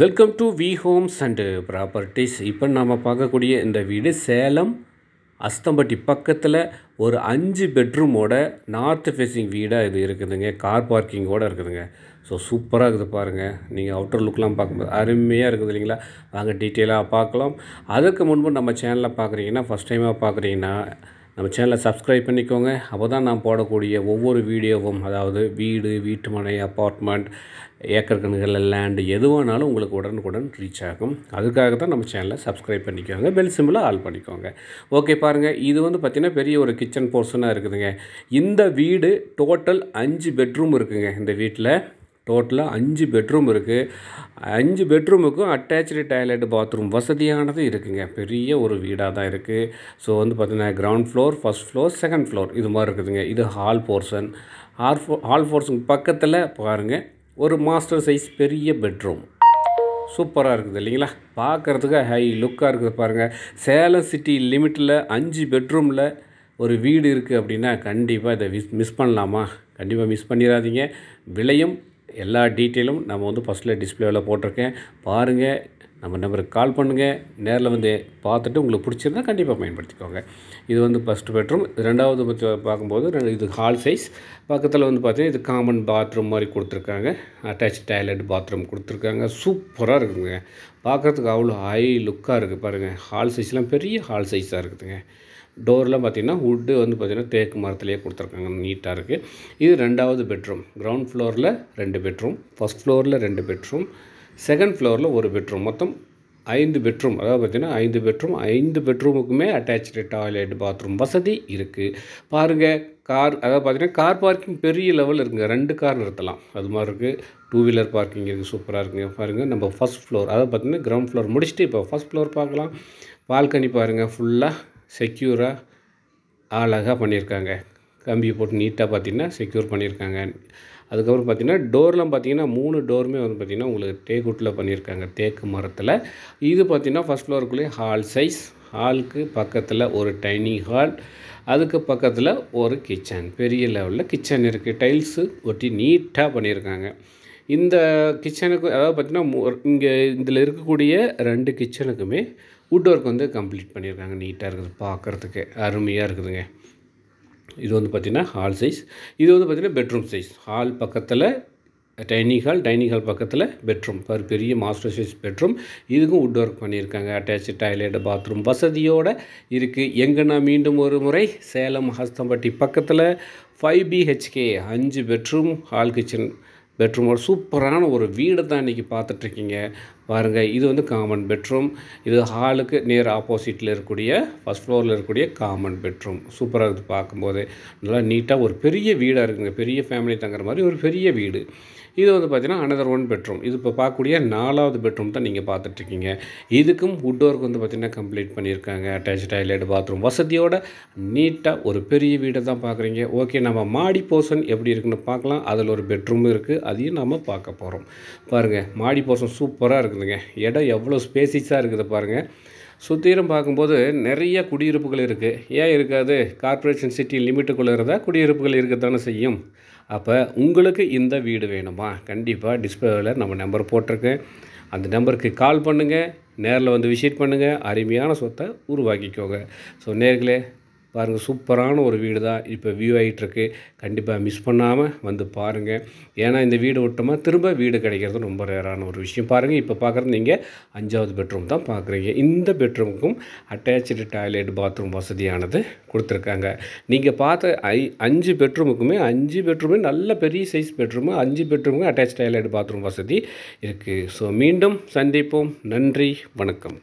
Welcome to V Homes and Properties. இப்போ நாம் பார்க்கக்கூடிய இந்த வீடு சேலம் அஸ்தம்பட்டி பக்கத்தில் ஒரு 5 பெட்ரூமோட நார்த் ஃபேஸிங் வீடாக இது இருக்குதுங்க. கார் பார்க்கிங்கோடு இருக்குதுங்க. ஸோ சூப்பராக இருக்குது பாருங்கள். நீங்கள் அவுட்டர் லுக்லாம் பார்க்கும்போது அருமையாக இருக்குது இல்லைங்களா? வாங்க டீட்டெயிலாக பார்க்கலாம். அதுக்கு முன்பு நம்ம சேனலில் பார்க்குறீங்கன்னா, ஃபஸ்ட் டைமாக பார்க்குறீங்கன்னா நம்ம சேனலை சப்ஸ்கிரைப் பண்ணிக்கோங்க. அப்போ தான் நான் போடக்கூடிய ஒவ்வொரு வீடியோவும், அதாவது வீடு, வீட்டுமனை, அப்பார்ட்மெண்ட், ஏக்கர் கணக்கில் லேண்டு எதுவானாலும் உங்களுக்கு உடனுக்குடன் ரீச் ஆகும். அதுக்காக தான் நம்ம சேனலை சப்ஸ்கிரைப் பண்ணிக்கோங்க. பெல் சிம்பிளை ஆல் பண்ணிக்கோங்க. ஓகே பாருங்கள், இது பார்த்திங்கன்னா பெரிய ஒரு கிச்சன் போர்ஷனாக இருக்குதுங்க. இந்த வீடு டோட்டல் 5 பெட்ரூம் இருக்குதுங்க. இந்த வீட்டில் டோட்டலாக 5 பெட்ரூம் இருக்குது. 5 பெட்ரூமுக்கும் அட்டாச்சு டாய்லெட், பாத்ரூம் வசதியானது இருக்குதுங்க. பெரிய ஒரு வீடாக தான் இருக்குது. ஸோ பார்த்திங்கன்னா ground floor, first floor, second floor இது மாதிரி இருக்குதுங்க. இது ஹால் போர்ஷன். ஹால் போர்ஷன் பக்கத்தில் பாருங்கள் ஒரு மாஸ்டர் சைஸ் பெரிய பெட்ரூம் சூப்பராக இருக்குது இல்லைங்களா? பார்க்குறதுக்கு ஹை லுக்காக இருக்குது பாருங்கள். சேலம் சிட்டி லிமிட்டில் 5 பெட்ரூமில் ஒரு வீடு இருக்குது அப்படின்னா கண்டிப்பாக இதை மிஸ் பண்ணலாமா? கண்டிப்பாக மிஸ் பண்ணிடாதீங்க. விலையும் எல்லா டீட்டெயிலும் நம்ம ஃபஸ்ட்டில் டிஸ்பிளேவில் போட்டிருக்கேன். பாருங்கள், நம்ம நம்பருக்கு கால் பண்ணுங்கள். நேரில் பார்த்துட்டு உங்களுக்கு பிடிச்சிருந்தா கண்டிப்பாக பயன்படுத்திக்கோங்க. இது ஃபஸ்ட்டு பெட்ரூம். ரெண்டாவது பார்க்கும்போது இது ஹால் சைஸ். பக்கத்தில் பார்த்தீங்கன்னா இது காமன் பாத்ரூம் மாதிரி கொடுத்துருக்காங்க. அட்டாச் டாய்லெட் பாத்ரூம் கொடுத்துருக்காங்க. சூப்பராக இருக்குதுங்க. பார்க்குறதுக்கு அவ்வளோ ஹை லுக்காக இருக்குது பாருங்கள். ஹால் சைஸ்லாம் பெரிய ஹால் சைஸாக இருக்குதுங்க. டோர்லாம் பார்த்திங்கன்னா வுட்டு பார்த்திங்கன்னா தேக்கு மரத்துலேயே கொடுத்துருக்காங்க. நீட்டாக இருக்குது. இது ரெண்டாவது பெட்ரூம். கிரவுண்ட் ஃப்ளோரில் 2 பெட்ரூம், ஃபஸ்ட் ஃப்ளோரில் 2 பெட்ரூம், செகண்ட் ஃப்ளோரில் 1 பெட்ரூம். மொத்தம் 5 பெட்ரூம். அதாவது பார்த்திங்கன்னா 5 பெட்ரூம். 5 பெட்ரூமுக்குமே அட்டாச்சு டாய்லெட், பாத்ரூம் வசதி இருக்குது. பாருங்கள், அதாவது பார்த்திங்கன்னா கார் பார்க்கிங் பெரிய லெவல் இருக்குங்க. 2 கார் நிறுத்தலாம் அது மாதிரி இருக்குது. 2 வீலர் பார்க்கிங் இருக்குது. சூப்பராக இருக்குங்க. பாருங்கள், நம்ம ஃபஸ்ட் ஃப்ளோர், அதாவது பார்த்திங்கன்னா கிரவுண்ட் ஃப்ளோர் முடிச்சுட்டு இப்போ ஃபஸ்ட் ஃப்ளோர் பார்க்கலாம். பால்கனி பாருங்கள், ஃபுல்லாக செக்யூராக அழகாக பண்ணியிருக்காங்க. கம்பி போட்டு நீட்டாக பார்த்திங்கன்னா செக்யூர் பண்ணியிருக்காங்க. அதுக்கப்புறம் பார்த்திங்கன்னா டோர்லாம் பார்த்திங்கன்னா 3 டோருமே பார்த்திங்கன்னா உங்களுக்கு தேக்குட்டில் பண்ணியிருக்காங்க, தேக்கு மரத்தில். இது பார்த்திங்கன்னா ஃபஸ்ட் ஃப்ளோருக்குள்ளேயே ஹால் சைஸ். ஹாலுக்கு பக்கத்தில் ஒரு டைனிங் ஹால், அதுக்கு பக்கத்தில் ஒரு கிச்சன். பெரிய லெவலில் கிச்சன் இருக்குது. டைல்ஸு ஒட்டி நீட்டாக பண்ணியிருக்காங்க. இந்த கிச்சனுக்கு அதாவது பார்த்திங்கன்னா இங்கே இதில் இருக்கக்கூடிய 2 கிச்சனுக்குமே வுட் ஒர்க் கம்ப்ளீட் பண்ணியிருக்காங்க. நீட்டாக இருக்குது, பார்க்குறதுக்கு அருமையாக இருக்குதுங்க. இது பார்த்திங்கன்னா ஹால் சைஸ். இது பார்த்திங்கன்னா பெட்ரூம் சைஸ். ஹால் பக்கத்தில் டைனிங் ஹால், டைனிங் ஹால் பக்கத்தில் பெட்ரூம். பெரிய மாஸ்டர் சைஸ் பெட்ரூம். இதுக்கும் வுட் ஒர்க் பண்ணியிருக்காங்க. அட்டாச்சு டாய்லெட், பாத்ரூம் வசதியோடு இருக்குது. எங்கன்னா மீண்டும் ஒரு முறை சேலம் அஸ்தம்பட்டி பக்கத்தில் 5 BHK 5 பெட்ரூம், ஹால், கிச்சன், பெட்ரூமோட சூப்பரான ஒரு வீடு தான் இன்றைக்கி பார்த்துட்ருக்கீங்க. பாருங்கள், இது காமன் பெட்ரூம். இது ஹாலுக்கு நேர் ஆப்போசிட்டில் இருக்கக்கூடிய ஃபஸ்ட் ஃப்ளோரில் இருக்கக்கூடிய காமன் பெட்ரூம். சூப்பராக இருக்குது பார்க்கும்போது. நல்லா நீட்டாக ஒரு பெரிய வீடாக இருக்குங்க. பெரிய ஃபேமிலி தங்குற மாதிரி ஒரு பெரிய வீடு. இது பார்த்திங்கன்னா அனதர் 1 பெட்ரூம். இது இப்போ பார்க்கக்கூடிய 4வது பெட்ரூம் தான் நீங்கள் பார்த்துட்ருக்கீங்க. இதுக்கும் வுட் ஒர்க் பார்த்திங்கன்னா கம்ப்ளீட் பண்ணியிருக்காங்க. அட்டாச் டாய்லெட், பாத்ரூம் வசதியோட நீட்டாக ஒரு பெரிய வீடை தான் பார்க்குறீங்க. ஓகே, நம்ம மாடி போர்ஷன் எப்படி இருக்குன்னு பார்க்கலாம். அதில் ஒரு பெட்ரூம் இருக்குது, அதையும் நம்ம பார்க்க போகிறோம். பாருங்கள், மாடி போர்ஷன் சூப்பராக இருக்குதுங்க. இடம் எவ்வளோ ஸ்பேசிஸாக இருக்குது பாருங்கள். சுற்றிலும் பார்க்கும்போது நிறைய குடியிருப்புகள் இருக்குது. ஏன் இருக்காது? கார்ப்பரேஷன் சிட்டி லிமிட்டுக்குள்ளே இருந்தால் குடியிருப்புகள் இருக்கத்தானே செய்யும். அப்போ உங்களுக்கு இந்த வீடு வேணுமா? கண்டிப்பாக டிஸ்பிளேவில் நம்ம நம்பர் போட்டிருக்கேன். அந்த நம்பருக்கு கால் பண்ணுங்கள். நேரில் விசிட் பண்ணுங்கள். அருமையான சொத்தை உருவாக்கிக்கோங்க. ஸோ நேர்களே பாருங்கள், சூப்பரான ஒரு வீடு தான் இப்போ வியூ ஆகிட்டுருக்கு. கண்டிப்பாக மிஸ் பண்ணாமல் பாருங்கள். ஏன்னா இந்த வீடு விட்டோமா திரும்ப வீடு கிடைக்கிறது ரொம்ப ரேரான ஒரு விஷயம். பாருங்கள், இப்போ பார்க்குறது நீங்கள் 5வது பெட்ரூம் தான் பார்க்குறீங்க. இந்த பெட்ரூமுக்கும் அட்டாச்சு டாய்லெட், பாத்ரூம் வசதியானது கொடுத்துருக்காங்க. நீங்கள் பார்த்த 5 பெட்ரூமுக்குமே 5 பெட்ரூமே நல்ல பெரிய சைஸ் பெட்ரூமு. 5 பெட்ரூமுக்கும் அட்டாச் டாய்லெட், பாத்ரூம் வசதி இருக்குது. ஸோ மீண்டும் சந்திப்போம். நன்றி, வணக்கம்.